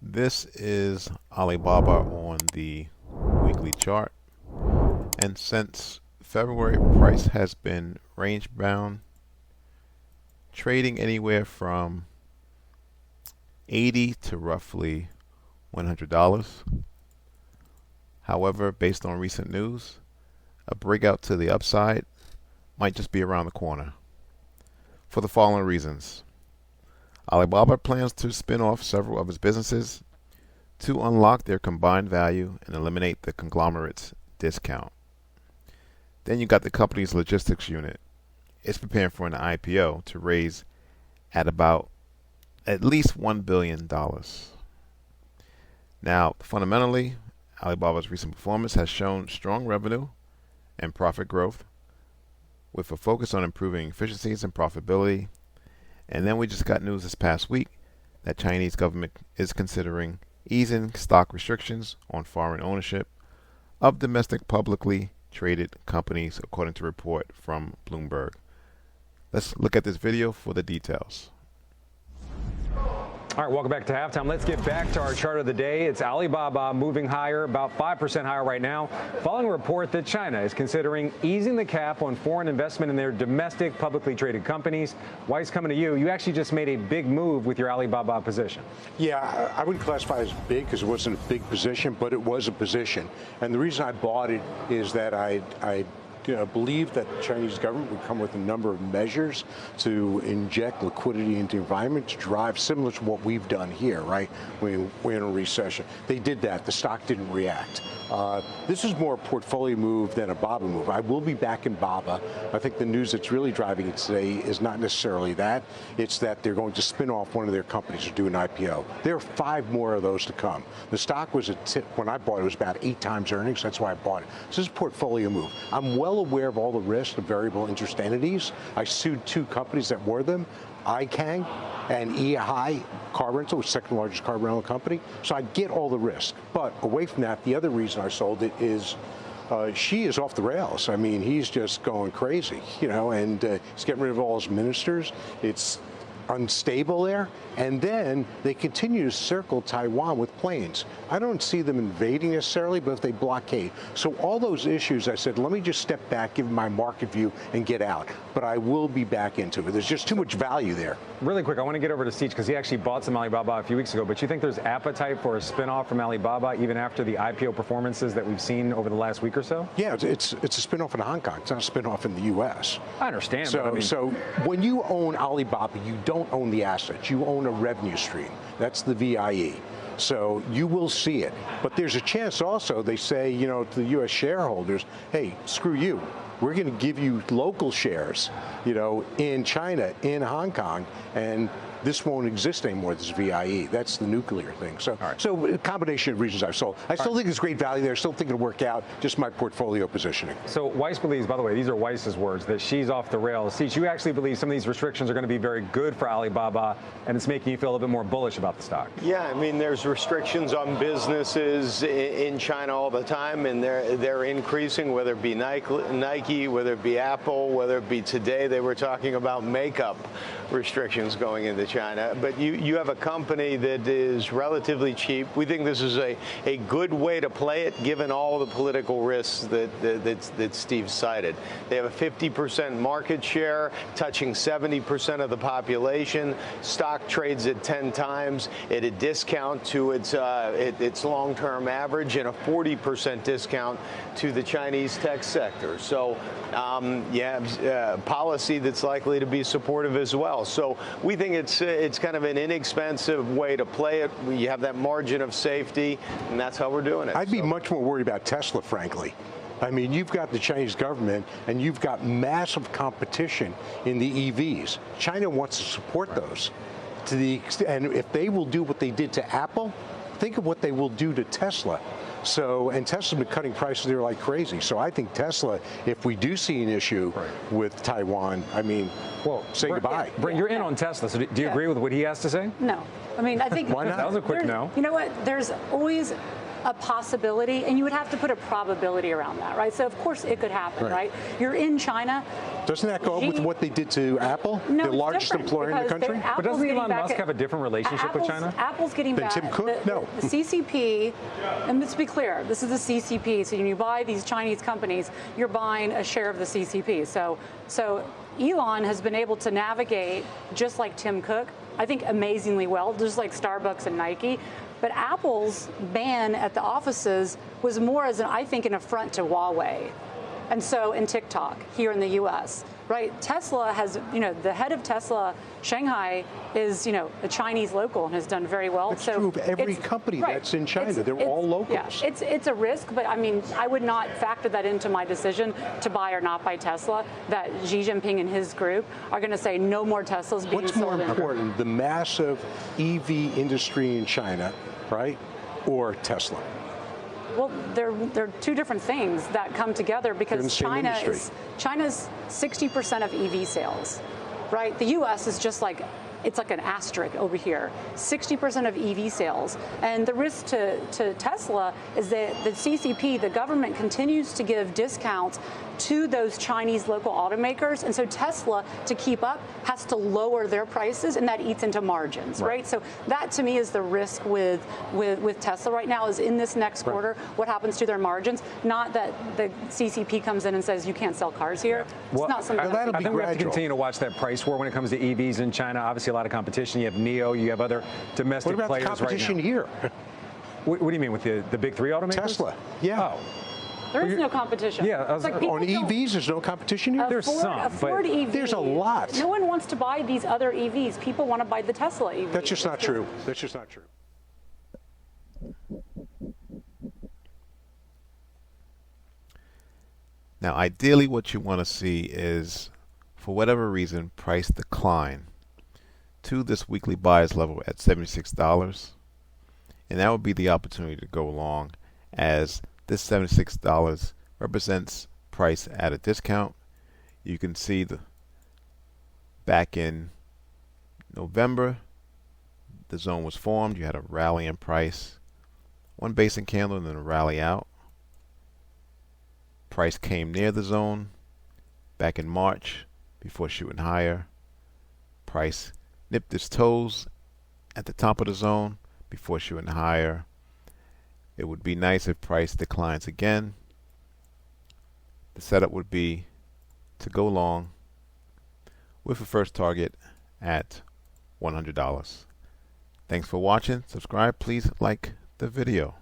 This is Alibaba on the weekly chart, and since February, price has been range bound, trading anywhere from 80 to roughly $100. However, based on recent news, a breakout to the upside might just be around the corner for the following reasons. Alibaba plans to spin off several of its businesses to unlock their combined value and eliminate the conglomerate's discount. Then you got the company's logistics unit. It's preparing for an IPO to raise at least $1 billion. Now, fundamentally, Alibaba's recent performance has shown strong revenue and profit growth with a focus on improving efficiencies and profitability. And then we just got news this past week that Chinese government is considering easing stock restrictions on foreign ownership of domestic publicly traded companies, according to a report from Bloomberg. Let's look at this video for the details. All right, welcome back to Halftime. Let's get back to our chart of the day. It's Alibaba moving higher, about 5% higher right now, following a report that China is considering easing the cap on foreign investment in their domestic publicly traded companies. Weiss, coming to you. You actually just made a big move with your Alibaba position. Yeah, I wouldn't classify it as big because it wasn't a big position, but it was a position. And the reason I bought it is that I believe that the Chinese government would come with a number of measures to inject liquidity into the environment to drive, similar to what we've done here, right? We're in a recession. They did that. The stock didn't react. This is more a portfolio move than a BABA move. I will be back in BABA. I think the news that's really driving it today is not necessarily that. It's that they're going to spin off one of their companies to do an IPO. There are 5 more of those to come. The stock was, when I bought it, was about 8 times earnings. That's why I bought it. So this is a portfolio move. I'm well aware of all the risks of variable interest entities. I sued 2 companies that were them, iKang and EHI Car Rental, which is the second largest car rental company. So I get all the risk. But away from that, the other reason I sold it is Xi is off the rails. I mean, he's just going crazy, and he's getting rid of all his ministers. It's unstable there, and then they continue to circle Taiwan with planes. I don't see them invading necessarily, but if they blockade. So all those issues, I said, let me just step back, give my market view, and get out. But I will be back into it. There's just too much value there. Really quick, I want to get over to Steve because he actually bought some Alibaba a few weeks ago, but you think there's appetite for a spinoff from Alibaba even after the IPO performances that we've seen over the last week or so? Yeah, it's a spinoff in Hong Kong. It's not a spinoff in the U.S. I understand. So when you own Alibaba, you don't own the assets. You own a revenue stream. That's the VIE. So you will see it. But there's a chance also they say, to the U.S. shareholders, hey, screw you. We're going to give you local shares, in China, in Hong Kong, and this won't exist anymore, this VIE. That's the nuclear thing. So, So a combination of reasons I've sold. I still think there's great value there. I still think it'll work out, just my portfolio positioning. So Weiss believes, by the way, these are Weiss's words, that she's off the rails. See, you actually believe some of these restrictions are going to be very good for Alibaba, and it's making you feel a little bit more bullish about the stock. Yeah, I mean, there's restrictions on businesses in China all the time, and they're increasing, whether it be Nike, whether it be Apple, whether it be today, they were talking about makeup restrictions going into China. But you have a company that is relatively cheap. We think this is a good way to play it, given all the political risks that Steve cited. They have a 50% market share, touching 70% of the population. Stock trades at 10 times at a discount to its long-term average and a 40% discount to the Chinese tech sector. So policy that's likely to be supportive as well. So we think it's kind of an inexpensive way to play it. You have that margin of safety, and that's how we're doing it. I'd be much more worried about Tesla, frankly. I mean, you've got the Chinese government, and you've got massive competition in the EVs. China wants to support those to the extent, and if they will do what they did to Apple, think of what they will do to Tesla. So, and Tesla's been cutting prices there like crazy. So I think Tesla, if we do see an issue with Taiwan, I mean, say goodbye. Brent, you're in on Tesla, so do you agree with what he has to say? No. I mean, I think why not? That was a quick no. You know what? There's always a possibility, and you would have to put a probability around that, right? So of course it could happen, right? You're in China. Doesn't that go with what they did to Apple, no, the largest employer in the country? But doesn't Elon Musk have a different relationship with China? Apple's getting back. Tim Cook? No. The CCP, and let's be clear, this is the CCP. So when you buy these Chinese companies, you're buying a share of the CCP. So Elon has been able to navigate, just like Tim Cook, I think amazingly well, just like Starbucks and Nike. But Apple's ban at the offices was more as, I think, an affront to Huawei. And so in TikTok here in the U.S., right? Tesla has, the head of Tesla Shanghai is, a Chinese local and has done very well. That's true of every company that's in China. They're all locals. Yeah, it's a risk, but I mean, I would not factor that into my decision to buy or not buy Tesla, that Xi Jinping and his group are going to say no more Teslas being What's sold. more important, the massive EV industry in China, right, or Tesla? Well, they're two different things that come together because China's 60% of EV sales, right? The U.S. is just like, it's like an asterisk over here, 60% of EV sales. And the risk to Tesla is that the CCP, the government, continues to give discounts to those Chinese local automakers. And so Tesla, to keep up, has to lower their prices, and that eats into margins, right? So that, to me, is the risk with Tesla right now, is in this next quarter, what happens to their margins, not that the CCP comes in and says you can't sell cars here. Well, it's not something I think we have to continue to watch that price war when it comes to EVs in China. Obviously, a lot of competition. You have NIO, you have other domestic players right now. What about competition here? What do you mean with the big three automakers? Tesla, yeah. Oh. There is no competition. Yeah, like on EVs, there's no competition here? There's some, Ford EV. There's a lot. No one wants to buy these other EVs. People want to buy the Tesla EV. That's just not true. That's just not true. Now, ideally, what you want to see is, for whatever reason, price decline to this weekly buyers level at $76. And that would be the opportunity to go long, as this $76 represents price at a discount. You can see back in November, the zone was formed. You had a rally in price, one basic candle, and then a rally out. Price came near the zone back in March before shooting higher. Price nipped its toes at the top of the zone before shooting higher. It would be nice if price declines again. The setup would be to go long with a first target at $100. Thanks for watching. Subscribe. Please like the video.